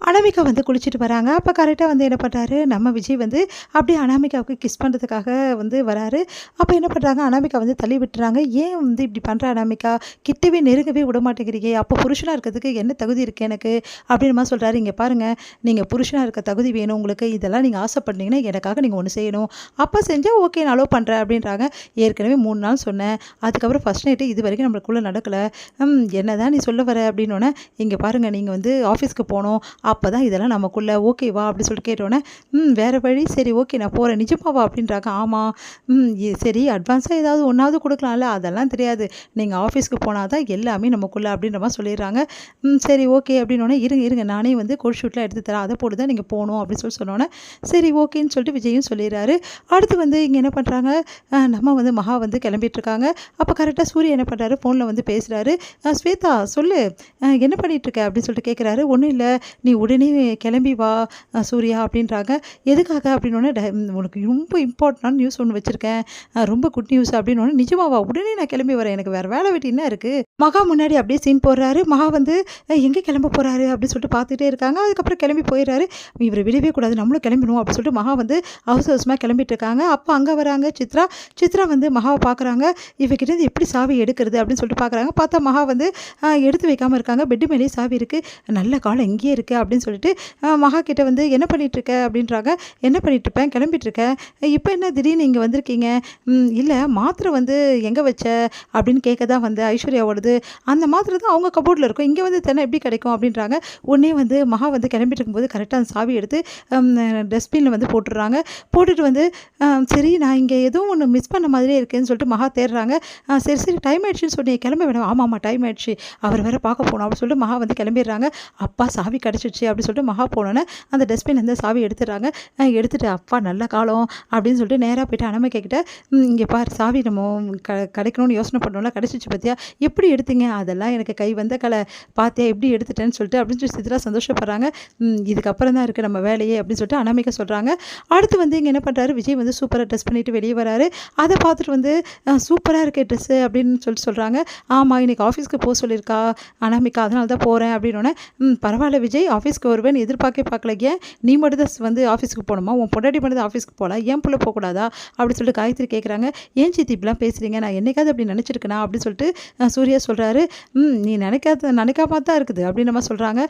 அனாமிகா வந்து குளிச்சுட்டு வராங்க. அப்போ கரெக்டாக வந்து என்ன பண்ணுறாரு, நம்ம விஜய் வந்து அப்படியே அனாமிகாவுக்கு கிஸ் பண்ணுறதுக்காக வந்து வராரு. அப்போ என்ன பண்ணுறாங்க, அனாமிகா வந்து தள்ளி விட்டுறாங்க. ஏன் வந்து இப்படி பண்ணுற அனாமிகா, கிட்டவே நெருங்கவே விட மாட்டேங்கிறீங்க, அப்போ புருஷனாக இருக்கிறதுக்கு என்ன தகுதி இருக்குது எனக்கு அப்படின்னு மாதிரி சொல்கிறாரு. இங்கே பாருங்கள், நீங்கள் புருஷனாக இருக்க தகுதி வேணும் உங்களுக்கு, இதெல்லாம் நீங்கள் ஆசைப்பட்டீங்கன்னா எனக்காக நீங்கள் ஒன்று செய்யணும், அப்போ செஞ்சால் ஓகே நான் அலோவ் பண்ணுறேன் அப்படின்றாங்க. ஏற்கனவே 3 நாள் சொன்னேன், அதுக்கப்புறம் ஃபஸ்ட் நைட்டு இது வரைக்கும் நம்மளுக்குள்ளே நடக்கலை, என்ன தான் நீ சொல்ல வர அப்படின்னோடனே, இங்கே பாருங்கள் நீங்கள் வந்து ஆஃபீஸ்க்கு போகணும், அப்போ தான் இதெல்லாம் நமக்குள்ளே ஓகேவா அப்படி சொல்லிட்டு கேட்டோன்னே, வேறு வழி, சரி ஓகே நான் போகிறேன், நிஜமாவா அப்படின்றாங்க. ஆமாம், சரி அட்வான்ஸாக ஏதாவது ஒன்றாவது கொடுக்கலாம்ல, அதெல்லாம் தெரியாது, நீங்கள் ஆஃபீஸ்க்கு போனால் தான் எல்லாமே நமக்குள்ளே அப்படின்ற மாதிரி சொல்லிடுறாங்க. சரி ஓகே அப்படின்னோடனே, இருங்க இருங்க நானே வந்து கோட் ஷூட்லாம் எடுத்து தரேன், அதை போட்டு தான் நீங்கள் போகணும் அப்படின்னு சொல்லி சொன்னோன்னே, சரி ஓகேன்னு சொல்லிட்டு விஜயும் சொல்லிடுறாரு. அடுத்து வந்து இங்கே என்ன பண்ணுறாங்க, நம்ம வந்து மகா வந்து கிளம்பிட்டுருக்காங்க. அப்போ கரெக்டாக சூர்யா என்ன பண்ணுறாரு, ஃபோனில் வந்து பேசுகிறாரு. ஸ்வேதா சொல்லு, என்ன பண்ணிகிட்ருக்க அப்படின்னு சொல்லிட்டு கேட்குறாரு. ஒன்றும் இல்லை, நீ உடனே கிளம்பி வா சூர்யா அப்படின்றாங்க. எதுக்காக அப்படின்னோடனே, உனக்கு ரொம்ப இம்பார்ட்டண்டான நியூஸ் ஒன்று வச்சுருக்கேன், ரொம்ப குட் நியூஸ் அப்படின்னோடனே, நிஜமாவா, உடனே நான் கிளம்பி வரேன், எனக்கு வேறு வேலை வெட்டி என்ன இருக்குது. மகா முன்னாடி அப்படியே சீன் போடுறாரு. மகா வந்து எங்கே கிளம்ப போகிறாரு அப்படின்னு சொல்லிட்டு பார்த்துட்டே இருக்காங்க. அதுக்கப்புறம் கிளம்பி போயிடுறாரு. இவரை விடவே கூடாது, நம்மளும் கிளம்பணும் அப்படின்னு சொல்லிட்டு மகா வந்து அவசர அவசரமாக கிளம்பிட்டு இருக்காங்க. அப்போ அங்கே வராங்க சித்ரா. சித்ரா வந்து மகாவை பார்க்குறாங்க. இவகிட்ட எப்படி சாவி எடுக்கிறது அப்படின்னு சொல்லிட்டு பார்க்குறாங்க. பார்த்தா மகா வந்து எடுத்து வைக்காமல் இருக்காங்க. பெட்டு மேலேயே சாவி இருக்குது, நல்ல காலம் இங்கேயே இருக்குது அப்படின்னு சொல்லிட்டு மகா கிட்ட வந்து என்ன பண்ணிகிட்ருக்க அப்படின்றாங்க. என்ன பண்ணிகிட்ருப்பேன், கிளம்பிட்டுருக்கேன், இப்போ என்ன திடீர்னு இங்கே வந்திருக்கீங்க. இல்லை மாத்திரை வந்து எங்கே வச்ச அப்படின்னு கேட்க தான் வந்து ஐஸ்வர்யாவோடது, அந்த மாத்திரை தான் அவங்க கபோர்டில் இருக்கும், இங்கே வந்து தென்னை எப்படி கிடைக்கும் அப்படின்றாங்க. உடனே வந்து மகா வந்து கிளம்பிட்டு இருக்கும்போது கரெக்டாக அந்த சாவி எடுத்து டஸ்ட்பினில் வந்து போட்டுடுறாங்க. போட்டுட்டு வந்து சரி நான் இங்கே எதுவும் ஒன்று மிஸ் பண்ண மாதிரியே இருக்கேன்னு சொல்லிட்டு மகா தேடுறாங்க. சரி சரி டைம் ஆயிடுச்சுன்னு சொல்லி கிளம்ப வேணும். ஆமாம் டைம் ஆயிடுச்சு, அவர் வேறு பார்க்க போகணும் அப்படின்னு சொல்லிட்டு மகா வந்து கிளம்பிடுறாங்க. அப்பா சாவி கிடச்சிடுச்சு அப்படின்னு சொல்லிட்டு மகா போனோன்னே அந்த டஸ்ட்பின் வந்து சாவி எடுத்துடுறாங்க. எடுத்துகிட்டு அப்பா நல்ல காலம் அப்படின்னு சொல்லிட்டு நேராக போய்ட்டு அனாமிகா கிட்ட, இங்கே பார் சாவி நம்ம கிடைக்கணும்னு யோசனை பண்ணோம்ல, கிடச்சிச்சு பார்த்தியா, எப்படி எடுத்தீங்க, அதெல்லாம் எனக்கு கை வந்த கலை, பார்த்தியா எப்படி எடுத்துட்டேன்னு சொல்லிட்டு அப்படின்னு சொல்லி சித்ரா சந்தோஷப்படுறாங்க. இதுக்கப்புறம் தான் இருக்குது நம்ம வேலையே அப்படின்னு சொல்லிட்டு அனாமிகா சொல்கிறாங்க. அடுத்து வந்து இங்கே என்ன பண்ணுறாரு, விஜய் வந்து சூப்பராக ட்ரெஸ் பண்ணிவிட்டு வெளியே வராரு. அதை பார்த்துட்டு வந்து சூப்பராக இருக்கே ட்ரெஸ்ஸு அப்படின்னு சொல்லிட்டு சொல்கிறாங்க. ஆமாம் இன்றைக்கி ஆஃபீஸ்க்கு போக சொல்லியிருக்கா அனாமிகா, அதனால தான் போகிறேன் அப்படின்னோடனே, பரவாயில்ல விஜய், ஆஃபீஸ்க்கு வருவேன்னு எதிர்பார்க்கவே பார்க்கல, ஏன் நீ மட்டும் தான் வந்து ஆஃபீஸ்க்கு போகணுமா, உன் பொண்டாட்டி மட்டும் தான் ஆஃபீஸ்க்கு போகலாம், ஏன் புள்ள போகக்கூடாதா அப்படி சொல்லிட்டு காயத்ரி கேட்குறாங்க. ஏன் சித்தி இப்படிலாம் பேசுகிறீங்க, நான் என்னைக்காவது அப்படி நினச்சிருக்கேனா அப்படின்னு சொல்லிட்டு சூர்யா சொல்கிறாரு. நீ நினைக்காம தான் இருக்குது அப்படின்னு நம்ம சொல்கிறாங்க.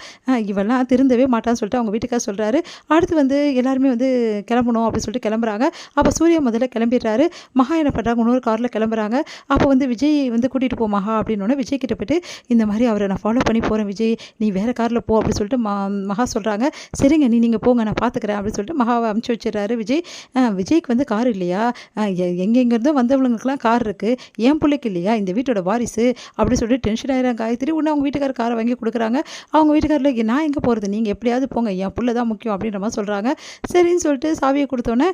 இவெல்லாம் திருந்தவே மாட்டான்னு சொல்லிட்டு அவங்க வீட்டுக்காக சொல்கிறாரு. அடுத்து வந்து எல்லாருமே வந்து கிளம்பணும் அப்படின்னு சொல்லிட்டு கிளம்புறாங்க. அப்போ சூர்யா முதல்ல கிளம்பிடுறாரு. மகா என்ன பண்ணுறாங்க, இன்னொரு காரில் கிளம்புறாங்க. அப்போ வந்து விஜய் வந்து கூட்டிகிட்டு போ மகா அப்படின்னோடனே விஜய் கிட்ட போய்ட்டு, இந்த மாதிரி அவரை நான் ஃபாலோ பண்ணி போகிறேன் விஜய், நீ வேறு காரில் போ அப்படின்னு சொல்லிட்டு மகா சொல்கிறாங்க. சரிங்க நீங்கள் போங்க நான் பார்த்துக்கிறேன் அப்படின்னு சொல்லிட்டு மகாவை அனுப்பிச்சி வச்சிடறாரு விஜய். விஜய்க்கு வந்து கார் இல்லையா, எங்கெங்கேருந்தோ வந்தவங்களுக்குலாம் கார் இருக்குது, என் பிள்ளைக்கு இல்லையா, இந்த வீட்டோட வாரிசு அப்படின்னு சொல்லிட்டு டென்ஷன் ஆகிறாங்க காயத்ரி. உடனே அவங்க வீட்டுக்கார காரை வாங்கி கொடுக்குறாங்க. அவங்க வீட்டுக்காரில் நான் எங்கே போகிறது, நீங்கள் எப்படியாவது போங்க, என் பிள்ளை தான் முக்கியம் அப்படின்ற மாதிரி சொல்கிறாங்க. சரின்னு சொல்லிட்டு சாவியை கொடுத்தோன்னே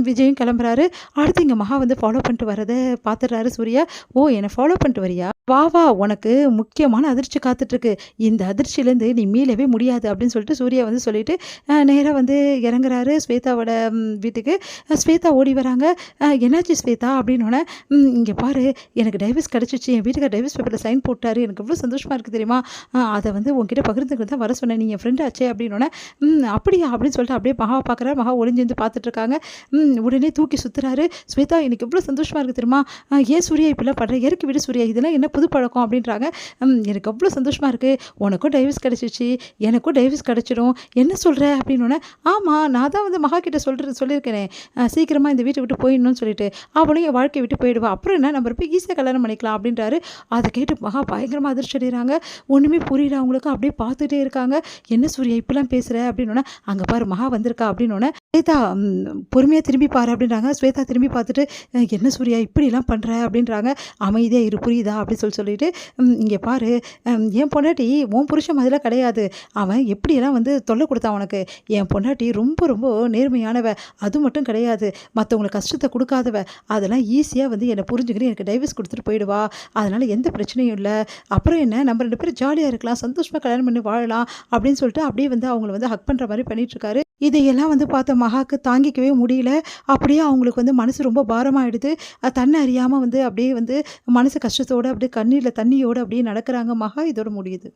விஜயும் கிளம்புறாரு. அடுத்து இங்கே மகா வந்து ஃபாலோ பண்ணிட்டு வரதை பார்த்துடுறாரு சூர்யா. ஓ என்னை ஃபாலோ பண்ணிட்டு வரியா, வா வா உனக்கு முக்கியமான அதிர்ச்சி காத்துட்ருக்கு, இந்த அதிர்ச்சியிலேருந்து நீ மீளவே முடியாது அப்படின்னு சொல்லிட்டு சூர்யா வந்து சொல்லிவிட்டு நேராக வந்து இறங்குறாரு ஸ்வேதாவோட வீட்டுக்கு. ஸ்வேதா ஓடி வராங்க. என்னாச்சு ஸ்வேதா அப்படின்னோடனே, இங்கே பாரு எனக்கு டைவர்ஸ் கிடச்சிச்சு, என் வீட்டுக்கு டைவர்ஸ் பேப்பரில் சைன் போட்டார், எனக்கு எவ்வளோ சந்தோஷமாக இருக்குது தெரியுமா, அதை வந்து உங்ககிட்ட பகிர்ந்துக்கிட்டு தான் வர சொன்னேன், நீ என் ஃப்ரெண்ட் ஆச்சே அப்படின்னோடனே, அப்படியா அப்படின்னு சொல்லிட்டு அப்படியே மகாவை பார்க்குறாரு. மகா ஒளிஞ்சிருந்து பார்த்துட்ருக்காங்க. உடனே தூக்கி சுற்றுறாரு. ஸ்வேதா எனக்கு எவ்வளோ சந்தோஷமாக இருக்குது தெரியுமா, ஏன் சூர்யா இப்படிலாம் பண்ணுறேன், இறக்கி விடு சூர்யா, இதெல்லாம் என்ன புது பழக்கம் அப்படின்றாங்க. எனக்கு அவ்வளோ சந்தோஷமாக இருக்குது, உனக்கும் டைவர்ஸ் கிடச்சிச்சு, எனக்கும் டைவர்ஸ் கிடச்சிடும், என்ன சொல்கிற அப்படின்னோடனே, ஆமாம் நான் தான் வந்து மகா கிட்ட சொல்லியிருக்கேனே, சீக்கிரமாக இந்த வீட்டை விட்டு போயிடணும்னு சொல்லிட்டு, அவளும் என் வாழ்க்கையை விட்டு போயிடுவா, அப்புறம் என்ன நம்ம போய் ஈஸியாக கல்யாணம் பண்ணிக்கலாம் அப்படின்றாரு. அதை கேட்டு மகா பயங்கரமாக அதிர்ச்சி அடைகிறாங்க. ஒன்றுமே புரியல அவங்களுக்கு, அப்படியே பார்த்துட்டே இருக்காங்க. என்ன சூர்யா இப்படிலாம் பேசுகிற அப்படின்னோடனே, அங்கே பாரு மகா வந்திருக்கா அப்படின்னோடனே, ஸ்வேதா பொறுமையாக திரும்பி பாரு அப்படின்றாங்க. ஸ்வேதா திரும்பி பார்த்துட்டு, என்ன சூர்யா இப்படிலாம் பண்ணுற அப்படின்றாங்க. அமைதியாக இரு புரியுதா அப்படின்னு சொல்லிட்டு, இங்கே பாரு என் பொண்டாட்டி உன் புருஷன் மாதிரிலாம் கிடையாது, அவன் எப்படியெல்லாம் வந்து தொல்லை கொடுத்தான் உனக்கு, என் பொண்டாட்டி ரொம்ப ரொம்ப நேர்மையானவ, அது மட்டும் கிடையாது மற்றவங்களுக்கு கஷ்டத்தை கொடுக்காதவ, அதெல்லாம் ஈஸியாக வந்து என்னை புரிஞ்சுக்கிட்டு எனக்கு டைவர்ஸ் கொடுத்துட்டு போயிடுவா, அதனால் எந்த பிரச்சனையும் இல்லை, அப்புறம் என்ன நம்ம 2 பேரும் ஜாலியாக இருக்கலாம், சந்தோஷமாக கல்யாணம் பண்ணி வாழலாம் அப்படின்னு சொல்லிட்டு அப்படியே வந்து அவங்கள வந்து ஹக் பண்ணுற மாதிரி பண்ணிகிட்ருக்காரு. இதையெல்லாம் வந்து பார்த்த மகாக்கு தாங்கிக்கவே முடியல. அப்படியே அவங்களுக்கு வந்து மனசு ரொம்ப பாரமாகிடுது. தன்னை அறியாமல் வந்து அப்படியே வந்து மனசு கஷ்டத்தோடு அப்படியே கண்ணீரில் தண்ணியோடு அப்படியே நடக்கிறாங்க. மகா இதோட முடியுது.